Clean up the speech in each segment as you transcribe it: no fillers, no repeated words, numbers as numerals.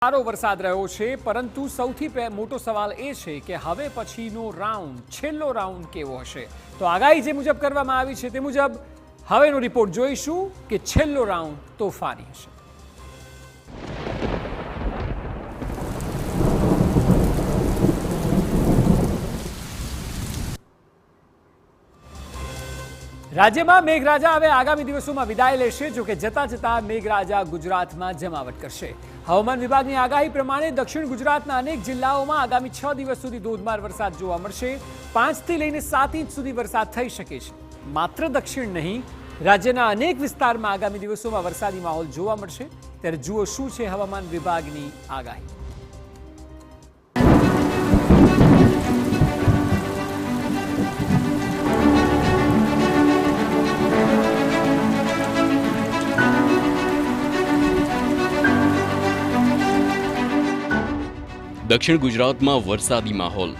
સારો વરસાદ રહ્યો છે, પરંતુ સૌથી મોટો સવાલ એ છે કે હવે પછીનો રાઉન્ડ, છેલ્લો રાઉન્ડ કેવો હશે? તો આગાહી જે મુજબ કરવામાં આવી છે તે મુજબ હવેનો રિપોર્ટ જોઈશું કે છેલ્લો રાઉન્ડ તોફાની હશે. રાજ્યમાં મેઘરાજા હવે આગામી દિવસોમાં વિદાય લેશે. જો કે જતા જતા મેઘરાજા ગુજરાતમાં જમાવટ કરશે. હવામાન વિભાગની આગાહી પ્રમાણે દક્ષિણ ગુજરાતના અનેક જિલ્લાઓમાં આગામી 6 દિવસ સુધી ધોધમાર વરસાદ જોવા મળશે. 5 થી લઈને 7 ઇંચ સુધી વરસાદ થઈ શકે છે. માત્ર દક્ષિણ નહીં, રાજ્યના અનેક વિસ્તારમાં આગામી દિવસોમાં વરસાદી માહોલ જોવા મળશે. ત્યારે જુઓ શું છે હવામાન વિભાગની આગાહી. દક્ષિણ ગુજરાતમાં વરસાદી માહોલ.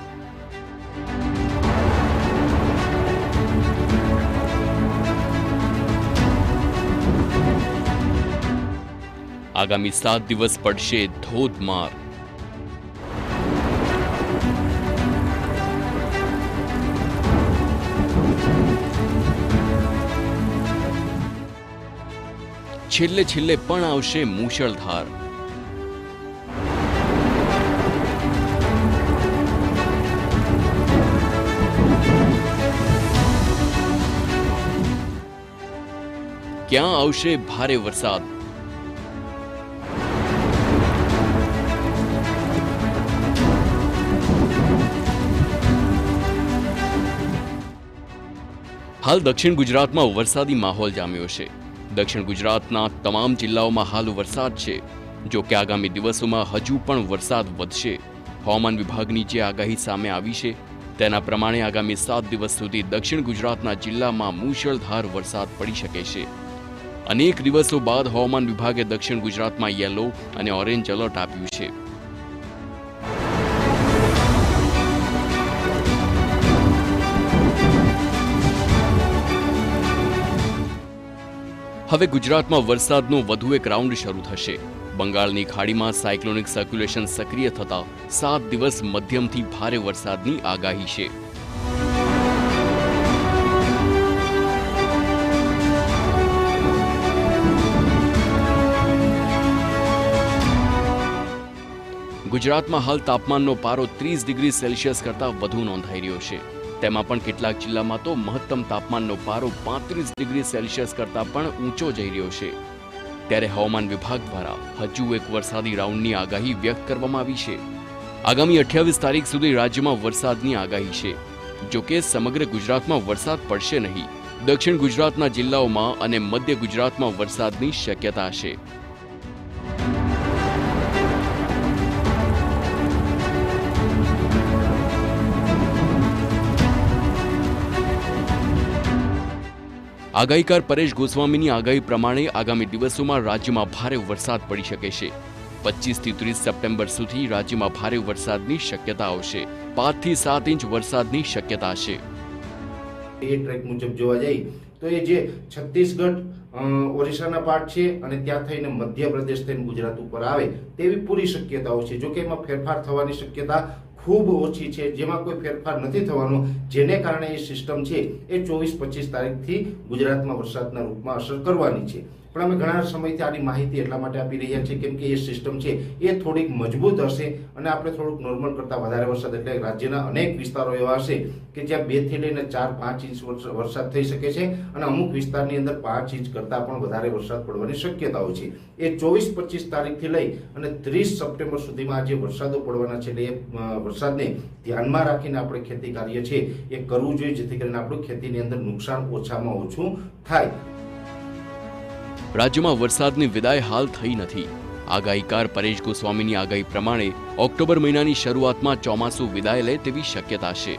આગામી 7 દિવસ પડશે ધોધમાર. છેલ્લે પણ આવશે મૂશળધાર. ક્યાં આવશે ભારે વરસાદ? હાલ દક્ષિણ ગુજરાતમાં વરસાદી માહોલ જામ્યો છે. દક્ષિણ ગુજરાતના તમામ જિલ્લાઓમાં હાલ વરસાદ છે. જો કે આગામી દિવસોમાં હજુ પણ વરસાદ વધશે. હવામાન વિભાગની જે આગાહી સામે આવી છે તેના પ્રમાણે આગામી 7 દિવસ સુધી દક્ષિણ ગુજરાતના જિલ્લામાં મૂશળધાર વરસાદ પડી શકે છે. અનેક દિવસો બાદ હવામાન વિભાગે દક્ષિણ ગુજરાતમાં યલો અને ઓરેન્જ એલર્ટ આપ્યું છે. હવે ગુજરાતમાં વરસાદનો વધુ એક રાઉન્ડ શરૂ થશે. બંગાળની ખાડીમાં સાયક્લોનિક સર્ક્યુલેશન સક્રિય થતા 7 દિવસ મધ્યમથી ભારે વરસાદની આગાહી છે. ગુજરાતમાં હાલ તાપમાનનો પારો 30 ડિગ્રી સેલ્સિયસ કરતાં વધુ નોંધાઈ રહ્યો છે. તેમાં પણ કેટલાક જિલ્લામાં તો મહત્તમ તાપમાનનો પારો 35 ડિગ્રી સેલ્સિયસ કરતાં પણ ઊંચો જઈ રહ્યો છે. ત્યારે હવામાન વિભાગ દ્વારા હજુ એક વરસાદી રાઉન્ડની આગાહી વ્યક્ત કરવામાં આવી છે. આગામી 28 તારીખ સુધી રાજ્યમાં વરસાદની આગાહી છે. જો કે સમગ્ર ગુજરાતમાં વરસાદ પડશે નહીં. દક્ષિણ ગુજરાતના જિલ્લાઓમાં અને મધ્ય ગુજરાતમાં વરસાદની શક્યતા છે. આગાહીકાર પરેશ ગોસ્વામીની આગાહી પ્રમાણે આગામી દિવસોમાં રાજ્યમાં ભારે વરસાદ પડી શકે છે. 25 થી 30 સપ્ટેમ્બર સુધી રાજ્યમાં ભારે વરસાદની શક્યતાઓ છે. 5 થી 7 ઇંચ વરસાદની શક્યતા છે. એ ટ્રેક મુજબ જોવા જઈએ તો એ જે છત્તીસગઢ ઓરિસ્સાના પાર્ટ છે અને ત્યાં થઈને મધ્યપ્રદેશ થઈને ગુજરાત ઉપર આવે તેવી પૂરી શક્યતાઓ છે. જો કે એમાં ફેરફાર થવાની શક્યતા ખૂબ ઓછી છે, જેમાં કોઈ ફેરફાર નથી થવાનો, જેને કારણે એ સિસ્ટમ છે એ 24-25 તારીખથી ગુજરાતમાં વરસાદના રૂપમાં અસર કરવાની છે. પણ અમે ઘણા સમયથી આની માહિતી એટલા માટે આપી રહ્યા છીએ કેમ કે એ સિસ્ટમ છે એ થોડીક મજબૂત હશે અને આપણે થોડુંક નોર્મલ કરતાં વધારે વરસાદ, એટલે રાજ્યના અનેક વિસ્તારો એવા હશે કે જ્યાં 2 થી લઈને 4-5 ઇંચ વરસાદ થઈ શકે છે અને અમુક વિસ્તારની અંદર 5 ઇંચ કરતાં પણ વધારે વરસાદ પડવાની શક્યતાઓ છે. એ 24-25 તારીખથી લઈ અને 30 સપ્ટેમ્બર સુધીમાં જે વરસાદો પડવાના છે એટલે એ વરસાદને ધ્યાનમાં રાખીને આપણે ખેતી કાર્ય છે એ કરવું જોઈએ, જેથી કરીને આપણું ખેતીની અંદર નુકસાન ઓછામાં ઓછું થાય. રાજ્યમાં વરસાદની વિદાય હાલ થઈ નથી. આગાહીકાર પરેશ ગોસ્વામીની આગાહી પ્રમાણે ઓક્ટોબર મહિનાની શરૂઆતમાં ચોમાસું વિદાય લે તેવી શક્યતા છે.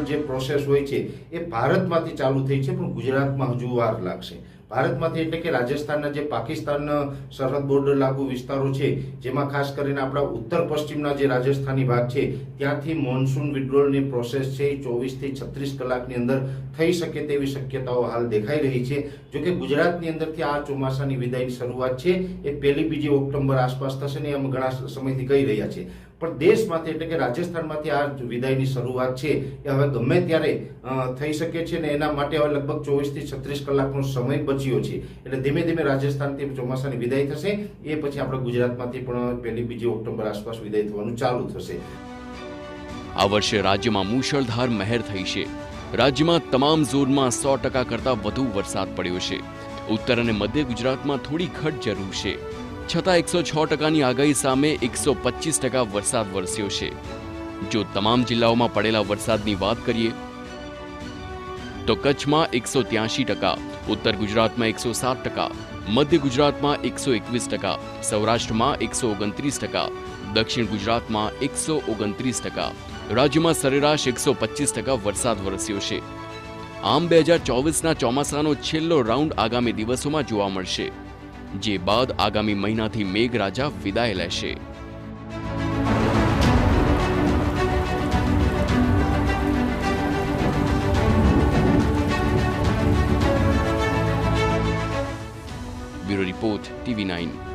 જે પ્રોસેસ હોય છે એ ભારતમાંથી ચાલુ થઈ છે, પણ ગુજરાતમાં હજુ વાર લાગશે. ભારતમાંથી એટલે કે રાજસ્થાનના જે પાકિસ્તાન સરહદ બોર્ડર લાગુ વિસ્તારો છે, જેમાં ખાસ કરીને આપણા ઉત્તર પશ્ચિમના જે રાજસ્થાની ભાગ છે ત્યાંથી મોન્સૂન વિડ્રોલની પ્રોસેસ છે એ 24 થી 36 કલાકની અંદર થઈ શકે તેવી શક્યતાઓ હાલ દેખાઈ રહી છે. જોકે ગુજરાતની અંદરથી આ ચોમાસાની વિદાયની શરૂઆત છે એ 1-2 ઓક્ટોબર આસપાસ થશે ને એમ ઘણા સમયથી કહી રહ્યા છે. પણ દેશમાંથી એટલે કે રાજસ્થાનમાંથી આ વિદાયની શરૂઆત છે એ હવે ગમે ત્યારે થઈ શકે છે ને એના માટે હવે લગભગ 24 થી 36 કલાકનો સમય બચ્યો છે. એટલે ધીમે ધીમે રાજસ્થાનથી ચોમાસાની વિદાય થશે, એ પછી આપણે ગુજરાતમાંથી પણ 1-2 ઓક્ટોબર આસપાસ વિદાય થવાનું ચાલુ થશે. આ વર્ષે રાજ્યમાં મુશળધાર મહેર થઈ છે. રાજ્યમાં તમામ ઝોનમાં 100% કરતાં વધુ વરસાદ પડ્યો છે. ઉત્તર અને મધ્ય ગુજરાતમાં થોડી ઘટ જરૂર છે, છતાં 106%ની આગાહી સામે 125% વરસાદ વરસ્યો છે. જો તમામ જિલ્લાઓમાં પડેલા વરસાદની વાત કરીએ તો કચ્છમાં 183%, ઉત્તર ગુજરાતમાં 107%, મધ્ય ગુજરાતમાં 121%, સૌરાષ્ટ્રમાં 129%, દક્ષિણ ગુજરાતમાં 129%, રાજ્યમાં સરેરાશ 125% વરસાદ વરસ્યો છે. આમ 2024ના ચોમાસાનો છેલ્લો રાઉન્ડ આગામી દિવસોમાં જોવા મળશે, જે બાદ આગામી મહિનાથી મેઘરાજા વિદાય લેશે. Bureau report TV9.